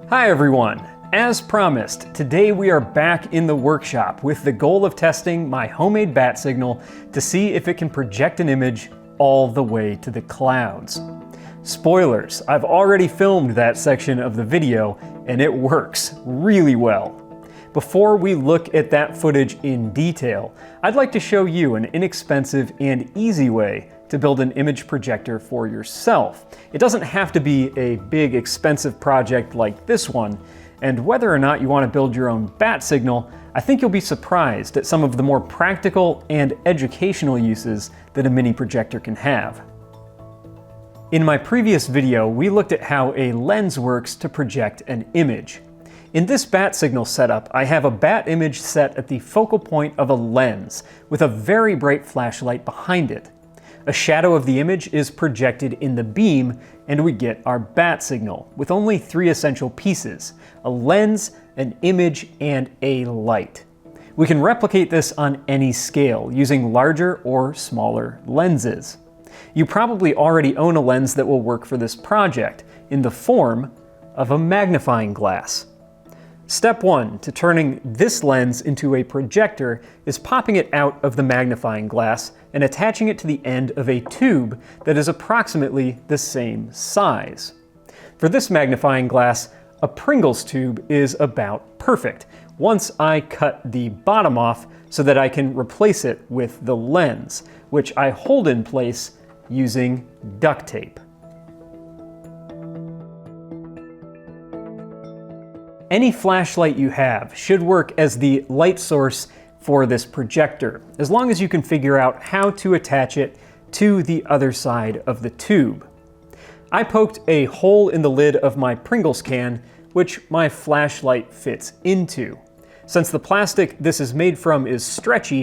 Hi everyone! As promised, today we are back in the workshop with the goal of testing my homemade Batsignal to see if it can project an image all the way to the clouds. Spoilers, I've already filmed that section of the video and it works really well. Before we look at that footage in detail, I'd like to show you an inexpensive and easy way to build an image projector for yourself. It doesn't have to be a big expensive project like this one, and whether or not you want to build your own Batsignal, I think you'll be surprised at some of the more practical and educational uses that a mini projector can have. In my previous video, we looked at how a lens works to project an image. In this Batsignal setup, I have a bat image set at the focal point of a lens with a very bright flashlight behind it. A shadow of the image is projected in the beam, and we get our Batsignal with only 3 essential pieces: a lens, an image, and a light. We can replicate this on any scale using larger or smaller lenses. You probably already own a lens that will work for this project in the form of a magnifying glass. Step 1 to turning this lens into a projector is popping it out of the magnifying glass and attaching it to the end of a tube that is approximately the same size. For this magnifying glass, a Pringles tube is about perfect once I cut the bottom off so that I can replace it with the lens, which I hold in place using duct tape. Any flashlight you have should work as the light source for this projector, as long as you can figure out how to attach it to the other side of the tube. I poked a hole in the lid of my Pringles can, which my flashlight fits into. Since the plastic this is made from is stretchy,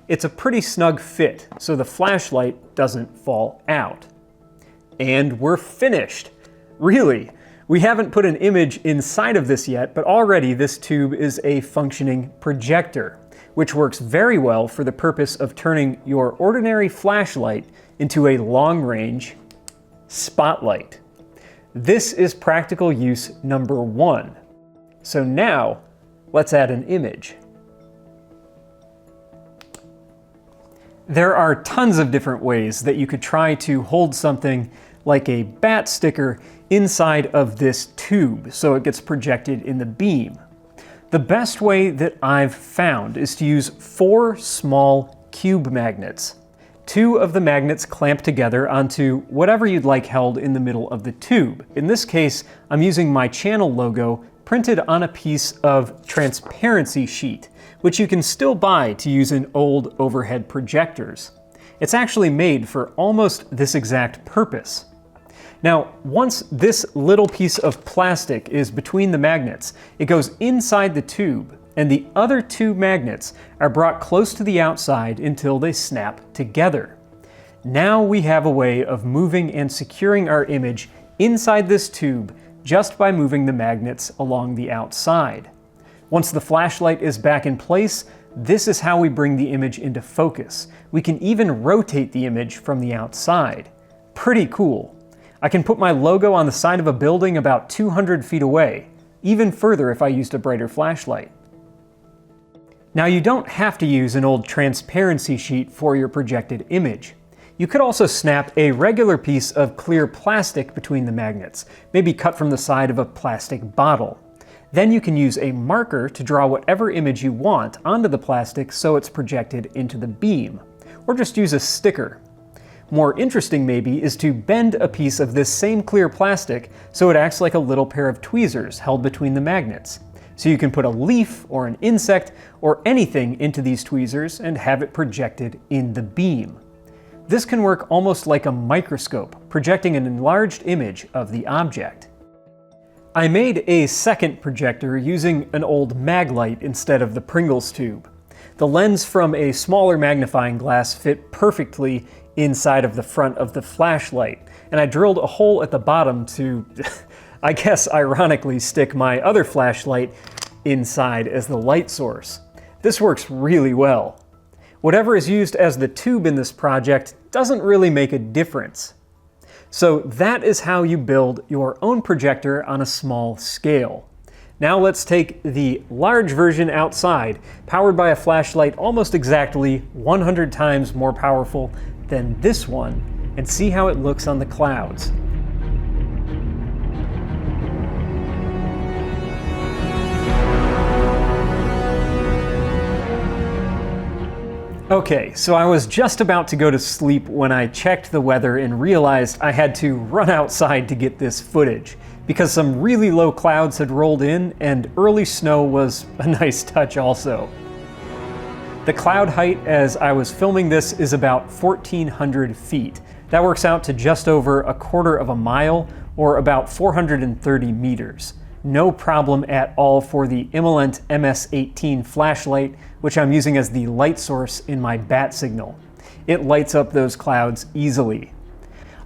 it's a pretty snug fit, so the flashlight doesn't fall out. And we're finished! Really! We haven't put an image inside of this yet, but already this tube is a functioning projector, which works very well for the purpose of turning your ordinary flashlight into a long-range spotlight. This is practical use number 1. So now, let's add an image. There are tons of different ways that you could try to hold something like a bat sticker inside of this tube so it gets projected in the beam. The best way that I've found is to use 4 small cube magnets. 2 of the magnets clamp together onto whatever you'd like held in the middle of the tube. In this case, I'm using my channel logo printed on a piece of transparency sheet, which you can still buy to use in old overhead projectors. It's actually made for almost this exact purpose. Now, once this little piece of plastic is between the magnets, it goes inside the tube, and the other 2 magnets are brought close to the outside until they snap together. Now we have a way of moving and securing our image inside this tube just by moving the magnets along the outside. Once the flashlight is back in place, this is how we bring the image into focus. We can even rotate the image from the outside. Pretty cool. I can put my logo on the side of a building about 200 feet away, even further if I used a brighter flashlight. Now you don't have to use an old transparency sheet for your projected image. You could also snap a regular piece of clear plastic between the magnets, maybe cut from the side of a plastic bottle. Then you can use a marker to draw whatever image you want onto the plastic so it's projected into the beam, or just use a sticker. More interesting maybe is to bend a piece of this same clear plastic so it acts like a little pair of tweezers held between the magnets. So you can put a leaf or an insect or anything into these tweezers and have it projected in the beam. This can work almost like a microscope, projecting an enlarged image of the object. I made a second projector using an old mag light instead of the Pringles tube. The lens from a smaller magnifying glass fit perfectly inside of the front of the flashlight, and I drilled a hole at the bottom to, I guess ironically, stick my other flashlight inside as the light source. This works really well. Whatever is used as the tube in this project doesn't really make a difference. So that is how you build your own projector on a small scale. Now let's take the large version outside, powered by a flashlight almost exactly 100 times more powerful than this one, and see how it looks on the clouds. Okay, so I was just about to go to sleep when I checked the weather and realized I had to run outside to get this footage, because some really low clouds had rolled in and early snow was a nice touch also. The cloud height as I was filming this is about 1,400 feet. That works out to just over a quarter of a mile, or about 430 meters. No problem at all for the Imalent MS18 flashlight, which I'm using as the light source in my Batsignal. It lights up those clouds easily.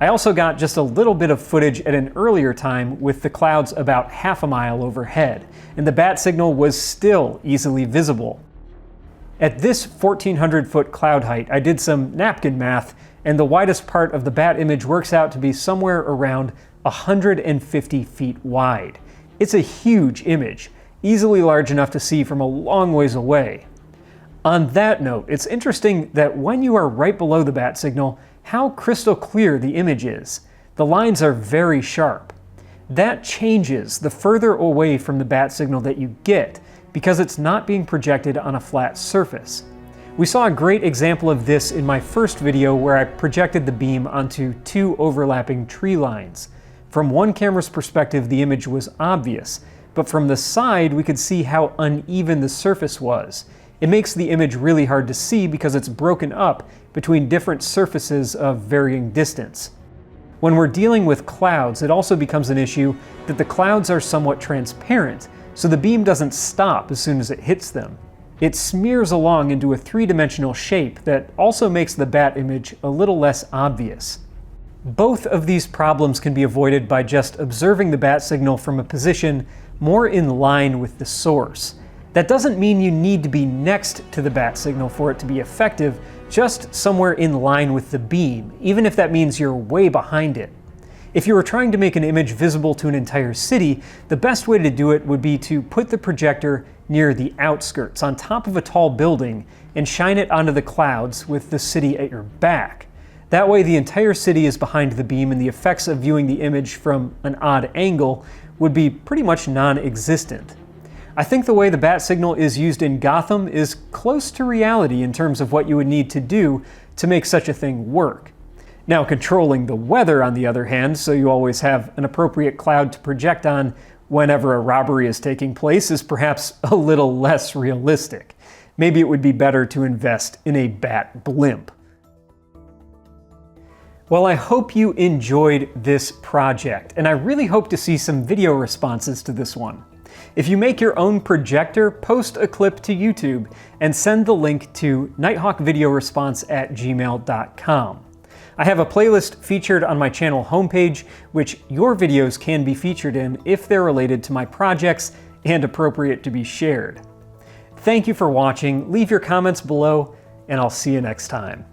I also got just a little bit of footage at an earlier time with the clouds about half a mile overhead, and the Batsignal was still easily visible. At this 1,400 foot cloud height, I did some napkin math, and the widest part of the bat image works out to be somewhere around 150 feet wide. It's a huge image, easily large enough to see from a long ways away. On that note, it's interesting that when you are right below the bat signal, how crystal clear the image is. The lines are very sharp. That changes the further away from the bat signal that you get, because it's not being projected on a flat surface. We saw a great example of this in my first video where I projected the beam onto two overlapping tree lines. From one camera's perspective, the image was obvious, but from the side, we could see how uneven the surface was. It makes the image really hard to see because it's broken up between different surfaces of varying distance. When we're dealing with clouds, it also becomes an issue that the clouds are somewhat transparent, so the beam doesn't stop as soon as it hits them. It smears along into a three-dimensional shape that also makes the bat image a little less obvious. Both of these problems can be avoided by just observing the bat signal from a position more in line with the source. That doesn't mean you need to be next to the bat signal for it to be effective, just somewhere in line with the beam, even if that means you're way behind it. If you were trying to make an image visible to an entire city, the best way to do it would be to put the projector near the outskirts, on top of a tall building, and shine it onto the clouds with the city at your back. That way the entire city is behind the beam and the effects of viewing the image from an odd angle would be pretty much non-existent. I think the way the bat signal is used in Gotham is close to reality in terms of what you would need to do to make such a thing work. Now, controlling the weather, on the other hand, so you always have an appropriate cloud to project on whenever a robbery is taking place, is perhaps a little less realistic. Maybe it would be better to invest in a bat blimp. Well, I hope you enjoyed this project, and I really hope to see some video responses to this one. If you make your own projector, post a clip to YouTube and send the link to nighthawkvideoresponse@gmail.com. I have a playlist featured on my channel homepage, which your videos can be featured in if they're related to my projects and appropriate to be shared. Thank you for watching, leave your comments below, and I'll see you next time.